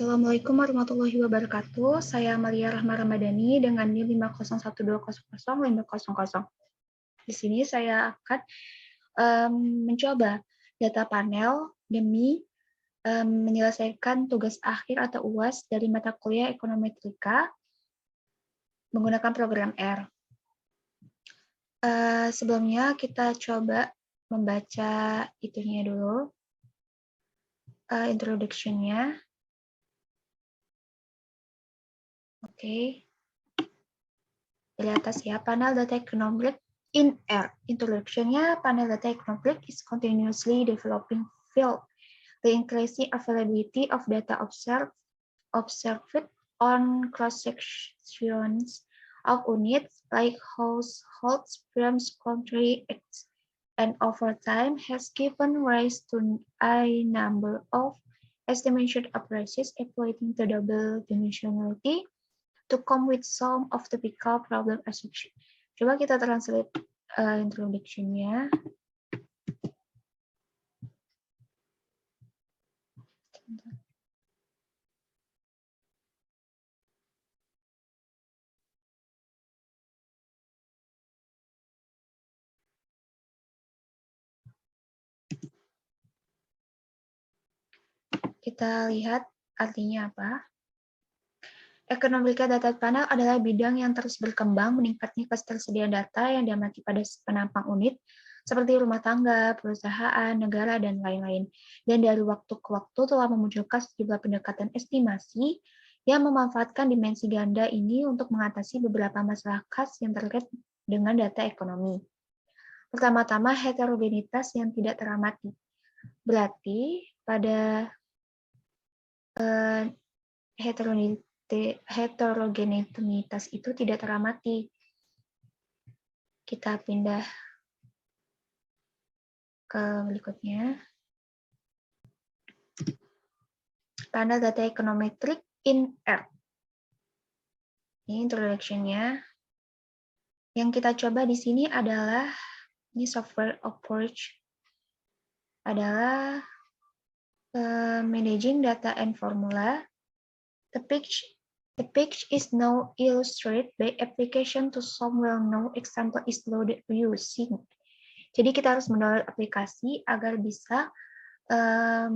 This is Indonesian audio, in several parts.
Assalamualaikum warahmatullahi wabarakatuh. Saya Maria Rahma Ramadhani dengan NIM 501200500. Di sini saya akan mencoba data panel demi menyelesaikan tugas akhir atau UAS dari mata kuliah Ekonometrika menggunakan program R. Sebelumnya kita coba membaca itunya dulu, introduction-nya. Oke. Di atas ya, panel data econometric in R. Introduction-nya, panel data econometric is continuously developing field. The increasing availability of data observed on cross-sections of units like households, firms, country, and over time has given rise to a number of estimation approaches exploiting the double dimensionality to come with some of the typical problem assumption. Coba kita translate introduction-nya. Kita lihat artinya apa. Ekonometrika data panel adalah bidang yang terus berkembang, meningkatnya ketersediaan data yang diamati pada penampang unit, seperti rumah tangga, perusahaan, negara, dan lain-lain. Dan dari waktu ke waktu telah memunculkan sejumlah pendekatan estimasi yang memanfaatkan dimensi ganda ini untuk mengatasi beberapa masalah khas yang terkait dengan data ekonomi. Pertama-tama, heterogenitas yang tidak teramati. Berarti pada heterogenitas itu tidak teramati. Kita pindah ke berikutnya. Panel data econometric in R. Ini introduction-nya. Yang kita coba di sini adalah, ini software approach, adalah managing data and formula. The page is now illustrated by application to some well-known example is loaded using. Jadi kita harus mendownload aplikasi agar bisa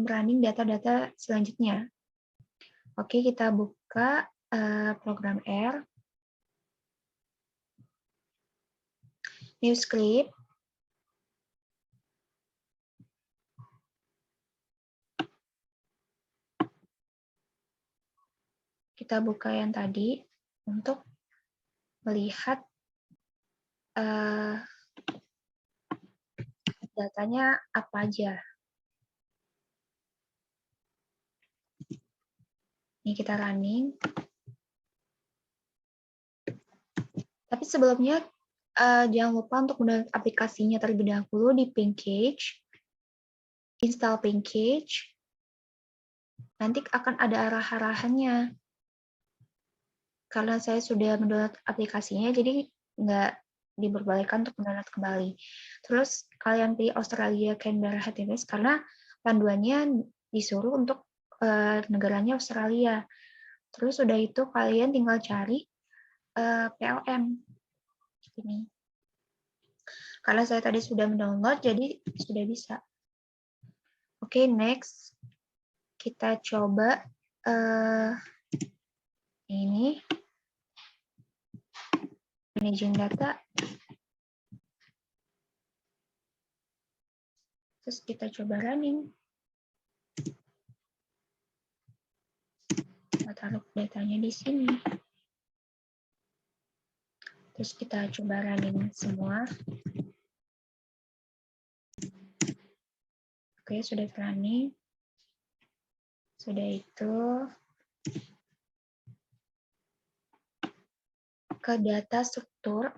running data-data selanjutnya. Oke, kita buka program R. New script. Kita buka yang tadi untuk melihat datanya apa aja. Ini kita running. Tapi sebelumnya jangan lupa untuk mendownload aplikasinya terlebih dahulu di Package. Install Package. Nanti akan ada arah-arahannya. Karena saya sudah mendownload aplikasinya, jadi nggak diperbolehkan untuk mendownload kembali. Terus kalian pilih Australia Canberra HTTPS karena panduannya disuruh untuk negaranya Australia. Terus udah itu kalian tinggal cari PLM. Ini. Karena saya tadi sudah mendownload, jadi sudah bisa. Oke, next. Kita coba ini. Managing data. Terus kita coba running. Kita taruh datanya di sini. Terus kita coba running semua. Oke, sudah running. Sudah itu ke data struktur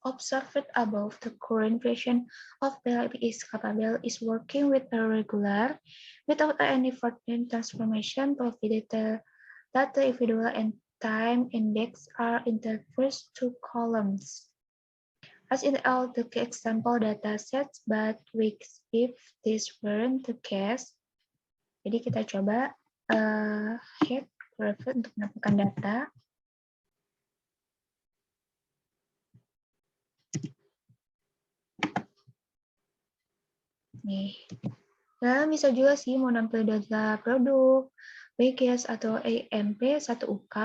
observed above the current version of PLM is capable is working with a regular without any further transformation provided the data individual and time index are in the first two columns. As in all the example data sets, but if this weren't the case, jadi kita coba head private untuk menampilkan data. Nih, nah bisa juga sih mau nampil data produk, WCAS atau EMP 1UK.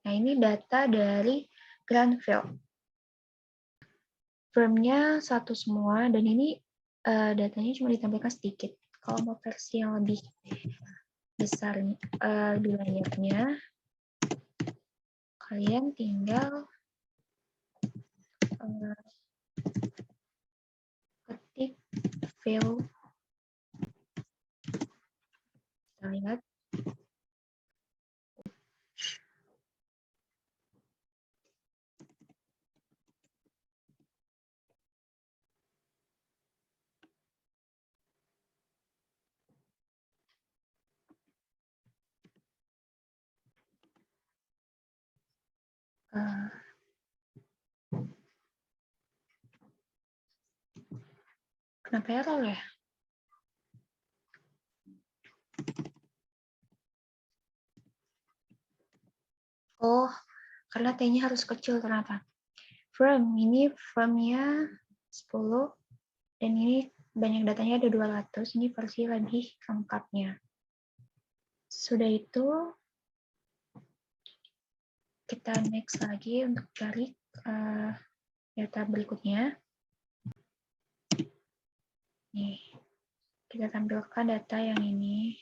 Nah ini data dari Granville. Firmnya satu semua dan ini datanya cuma ditampilkan sedikit. Kalau mau versi yang lebih besar, lebih banyaknya, kalian tinggal ketik fill. Kita lihat. Kenapa error ya? Oh, karena T-nya harus kecil ternyata. From, ini from-nya 10, dan ini banyak datanya ada 200, ini versi lebih lengkapnya. Sudah itu, kita next lagi untuk cari data berikutnya. Nih, kita tampilkan data yang ini.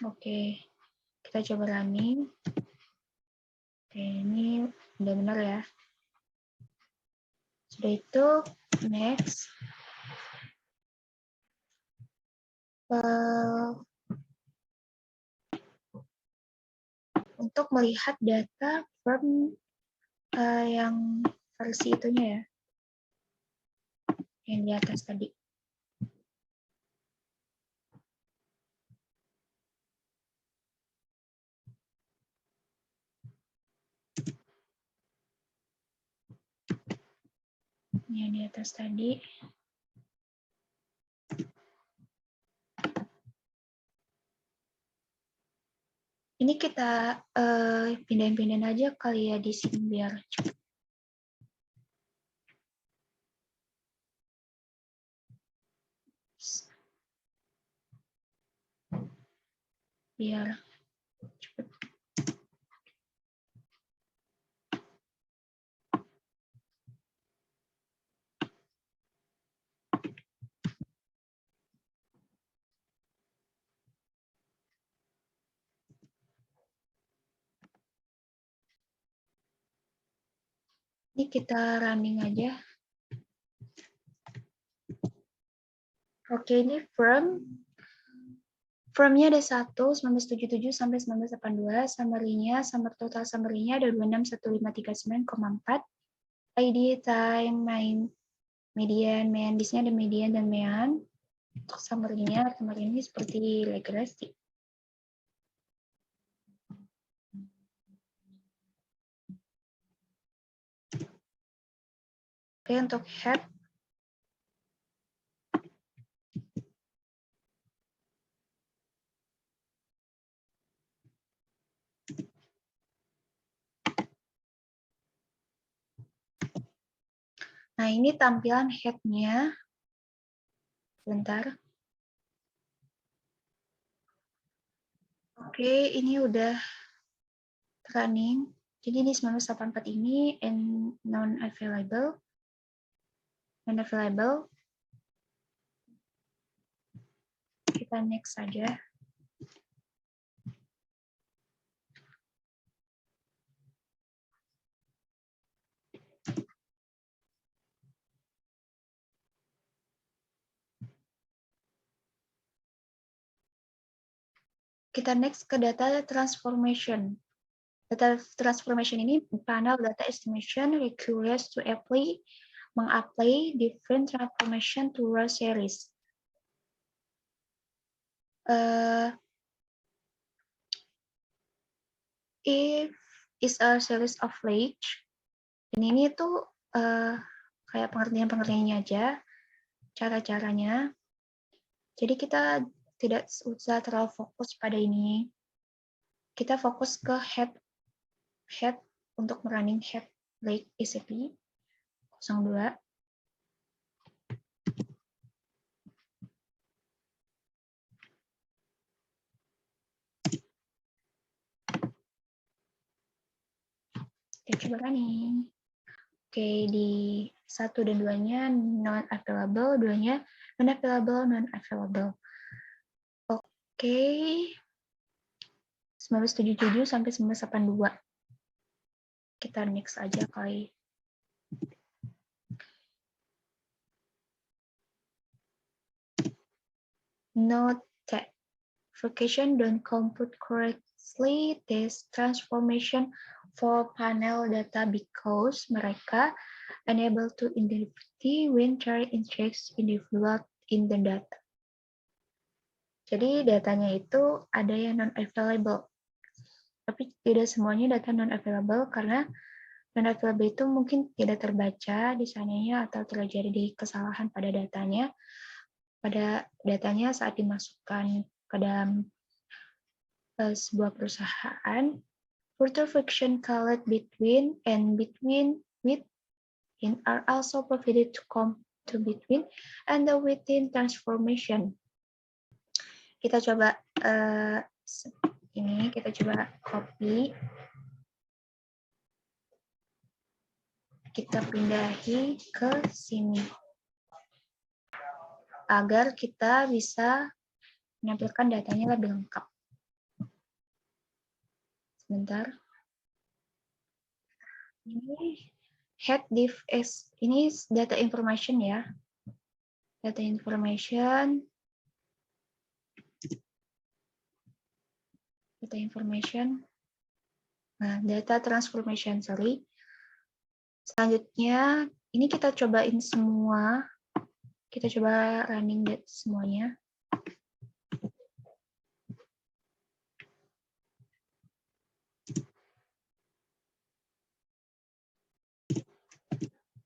Oke, kita coba running. Oke, ini udah benar ya. Sudah itu, next. Untuk melihat data from yang versi itunya ya, yang di atas tadi. Yang di atas tadi. Ini kita pindahin-pindahin aja kali ya di sini biar cepet. Biar cepet. Ini kita running aja. Oke, ini from-nya ada 1, 1977 sampai 1982, summary-nya, total summary-nya ada 261539,4. ID, time, median, mean, di sini ada median dan mean. Untuk summary-nya, kemarin ini seperti regresi. Oke, untuk head. Nah, ini tampilan head-nya. Bentar. Oke, ini udah running. Jadi ini 1984 ini and non-available. Non-available. Kita next saja. Kita next ke data transformation. Data transformation ini panel data estimation requires to apply, mengapply different transformation to row series. If is a series of ledge, Ini tuh kayak pengertian-pengertiannya aja, cara-caranya. Jadi kita tidak usah terlalu fokus pada ini. Kita fokus ke head untuk running head Lake SCP 02. Kita coba running. Oke, di 1 dan 2-nya non-available, 2-nya non-available, non-available. Oke, 1977 sampai 1982. Kita next aja kali. Note that vacation don't compute correctly this transformation for panel data because mereka unable to identify when there injects individual in the data. Jadi datanya itu ada yang non-available. Tapi tidak semuanya data non-available karena non-available itu mungkin tidak terbaca di sananya atau terjadi kesalahan pada datanya saat dimasukkan ke dalam sebuah perusahaan. Further function called between and between within are also provided to come to between and the within transformation. Kita coba ini kita coba copy. Kita pindahi ke sini. Agar kita bisa menampilkan datanya lebih lengkap. Sebentar. Ini head div s, ini data information ya. Data information. Data information. Nah, data transformation, sorry. Selanjutnya, ini kita cobain semua. Kita coba running semuanya.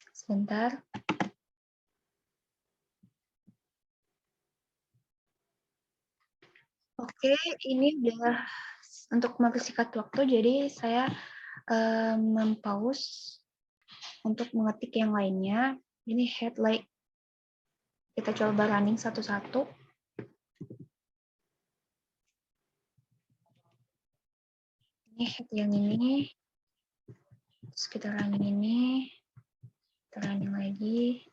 Sebentar. Oke, ini udah untuk mempersingkat waktu, jadi saya mempause untuk mengetik yang lainnya. Ini headlight. Kita coba running satu-satu. Ini head yang ini. Terus kita running ini. Kita running lagi.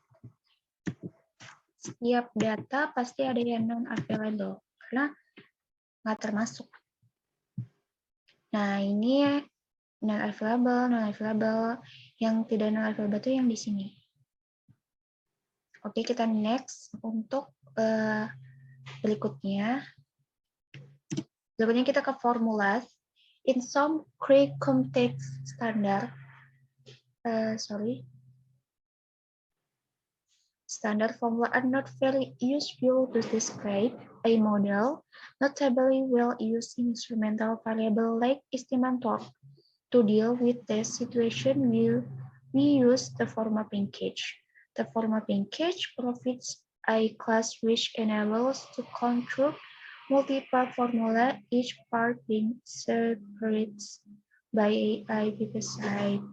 Setiap data pasti ada yang non-available. Karena nggak termasuk. Nah, ini non-available. Yang tidak non-available itu yang di sini. Oke, kita next untuk berikutnya. Berikutnya kita ke formula. In some context standard, standard formula are not very useful to describe a model, notably well used instrumental variable like estimator. To deal with this situation, we use the forma package. The forma package provides a class which enables to construct multiple formula, each part being separated by a side.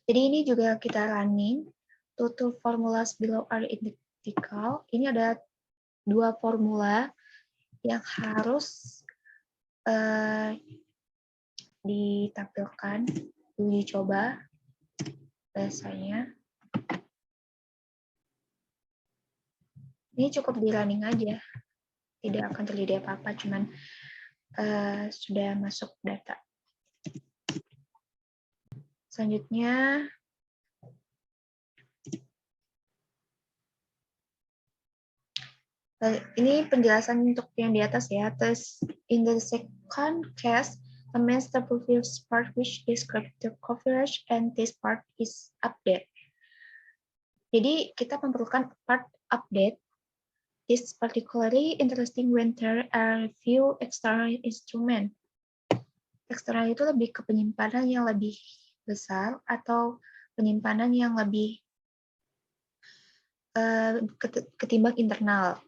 Jadi ini juga kita running. Two formulas below are identical. Ini ada 2 formula yang harus ditampilkan, dicoba bahasanya. Ini cukup di running aja. Tidak akan terjadi apa-apa, cuman sudah masuk data. Selanjutnya, ini penjelasan untuk yang di atas ya. Terus, in the second case, amends the previous part which describes the coverage and this part is update. Jadi, kita memerlukan part update. This particularly interesting when there are few external instrument. Eksternal itu lebih ke penyimpanan yang lebih besar atau penyimpanan yang lebih ketimbang internal.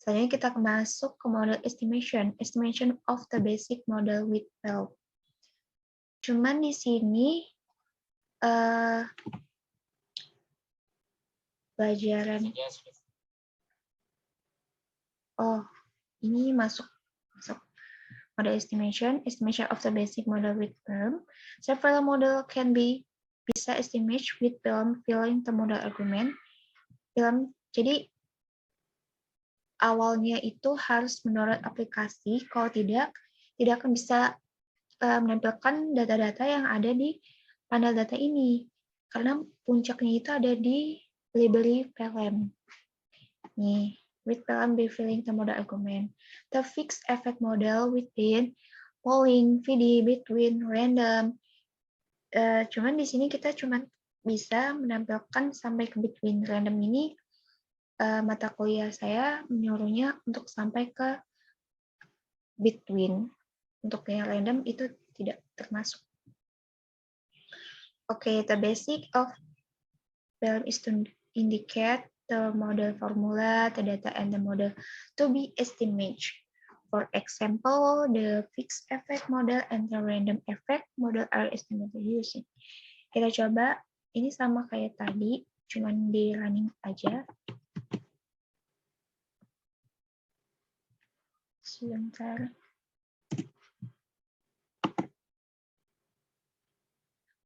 Selanjutnya kita masuk ke model estimation of the basic model with PELM. Cuman di sini pelajaran ini masuk model estimation of the basic model with PELM. Several model can be bisa estimate with PELM filling the model argument. PELM, jadi awalnya itu harus mendownload aplikasi, kalau tidak akan bisa menampilkan data-data yang ada di panel data ini, karena puncaknya itu ada di library PLM. Nih, with PLM be filling the model argument. The fixed effect model within polling, VD, between, random. Cuman di sini kita cuman bisa menampilkan sampai ke between. Random ini mata kuliah saya menyuruhnya untuk sampai ke between. Untuk yang random itu tidak termasuk. Okay, the basic of PLM is to indicate the model formula, the data, and the model to be estimated. For example, the fixed effect model and the random effect model are estimated using. Kita coba, ini sama kayak tadi, cuman di running aja. Sebentar.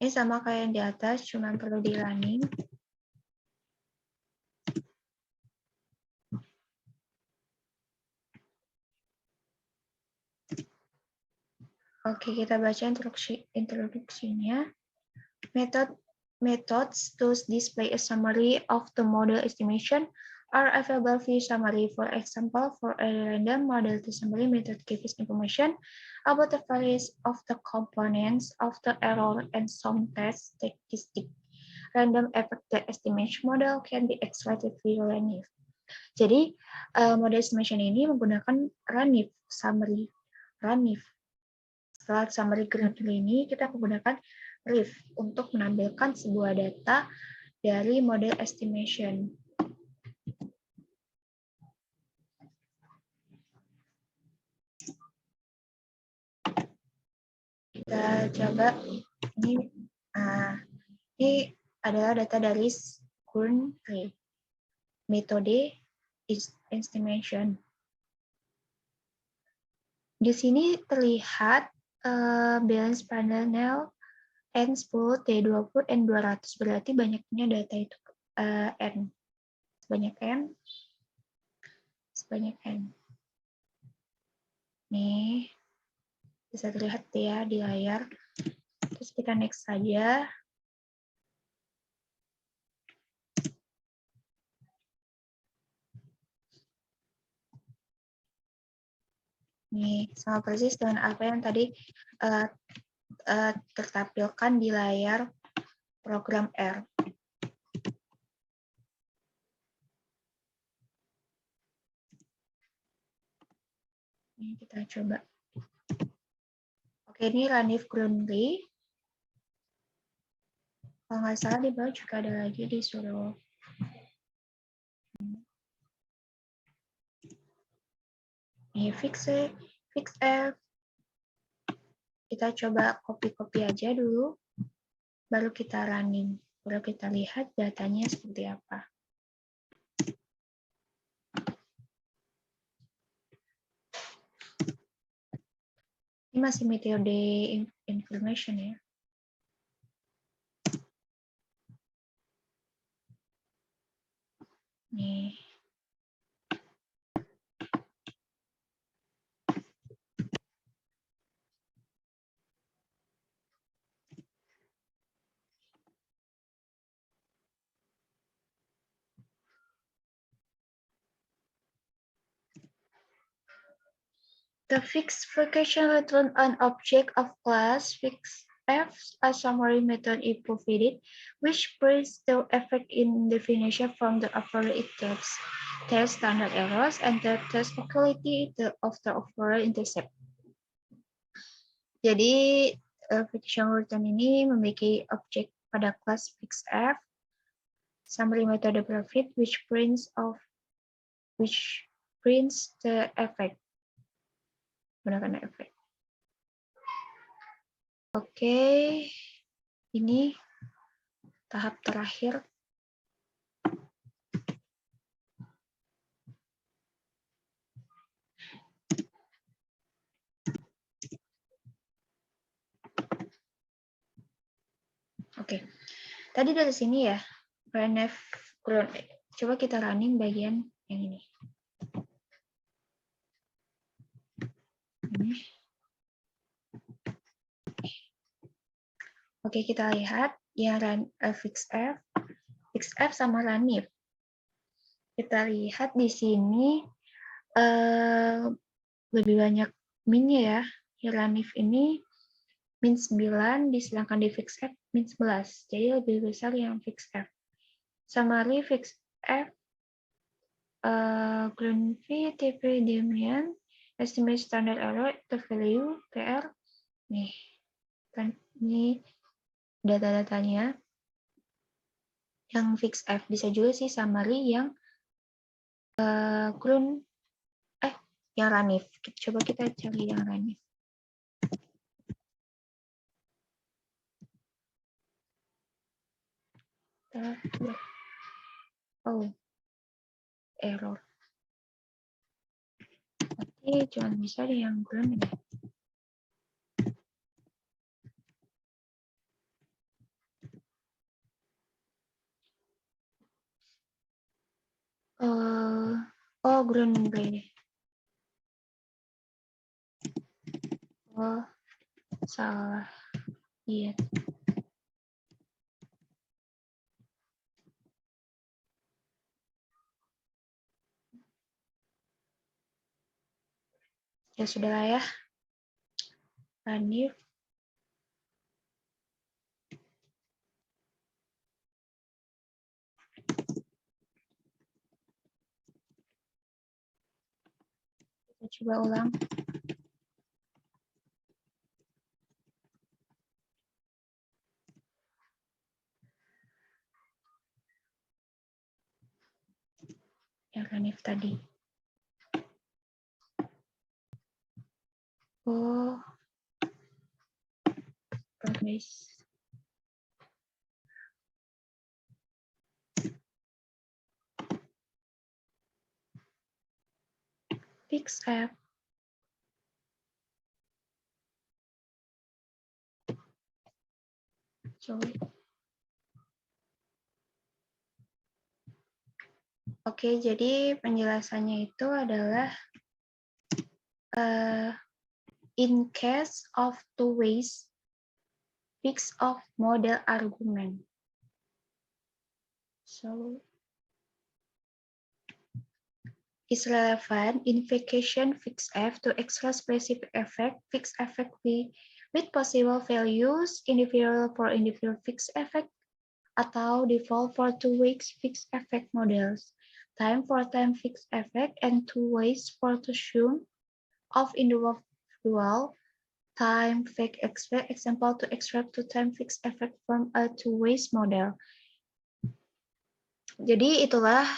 Ini sama kayak yang di atas, cuman perlu di running. Oke, kita baca introduksinya. Methods to display a summary of the model estimation are available via summary. For example, for a random model to summary method gives information about the values of the components of the error and some test statistic. Random effect estimation model can be extracted via RANIF. Jadi, model estimation ini menggunakan RANIF, summary. RANIF. Setelah summary Grundrisse ini, kita menggunakan RIF untuk menampilkan sebuah data dari model estimation. Kita coba, ini adalah data dari Grundrisse. Metode estimation. Di sini terlihat balance panel N10, T20, N200, berarti banyaknya data itu N. Sebanyak N. Nih, bisa terlihat ya di layar. Terus kita next saja. Nih, sama persis dengan apa yang tadi tertampilkan di layar program R. Ini kita coba. Oke, ini RANIF Grundrisse. Kalau nggak salah di bawah juga ada lagi disuruh. Ini fix F. Kita coba copy aja dulu, baru kita running, baru kita lihat datanya seperti apa. Ini masih metode information ya. Nih. The fixed function return an object of class fixed F, a summary method is provided, which brings the effect in definition from the overall test standard errors and the test quality of the overall intercept. Jadi Application return ini memiliki objek pada kelas fixF, summary method profit, which prints the effect. Gunakan efek. Oke, ini tahap terakhir. Oke, tadi dari sini ya, RNF. Coba kita running bagian yang ini. Oke, kita lihat yang fixF sama runif. Kita lihat di sini lebih banyak min-nya ya. Runif ini min 9, sedangkan di fixF min 11. Jadi lebih besar yang fixF. Summary fixF, ground fee, TP, Demian, estimate standard error, the value, TR. Nih, kan ini data-datanya. Yang fixF bisa juga sih summary yang yang runif. Coba kita cari yang runif. Oh, error. Tapi cuma bisa di yang ground ini. Ground ini. Oh, salah. Iya. Ya sudahlah ya. Runif. Kita coba ulang. Yang runif tadi. Oh, guys. fixF. Sorry. Oke, jadi penjelasannya itu adalah in case of two ways, fixF model argument. So, is relevant in vacation fixF to extract specific effect, fixed effect with possible values, individual for individual fixed effect, atau default for two ways fixed effect models, time for time fixed effect, and two ways for the sum of individual time fixed effect, example to extract two time fixed effect from a two ways model. Jadi itulah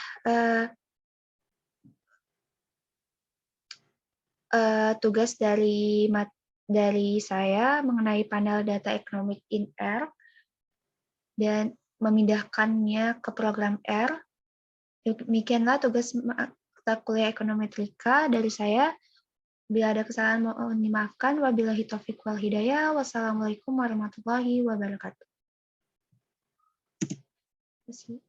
tugas dari saya mengenai panel data economic in R dan memindahkannya ke program R. Demikianlah tugas mata kuliah ekonometrika dari saya. Bila ada kesalahan mohon dimaafkan. Wabillahi taufiq wal hidayah. Wassalamualaikum warahmatullahi wabarakatuh. Terima kasih.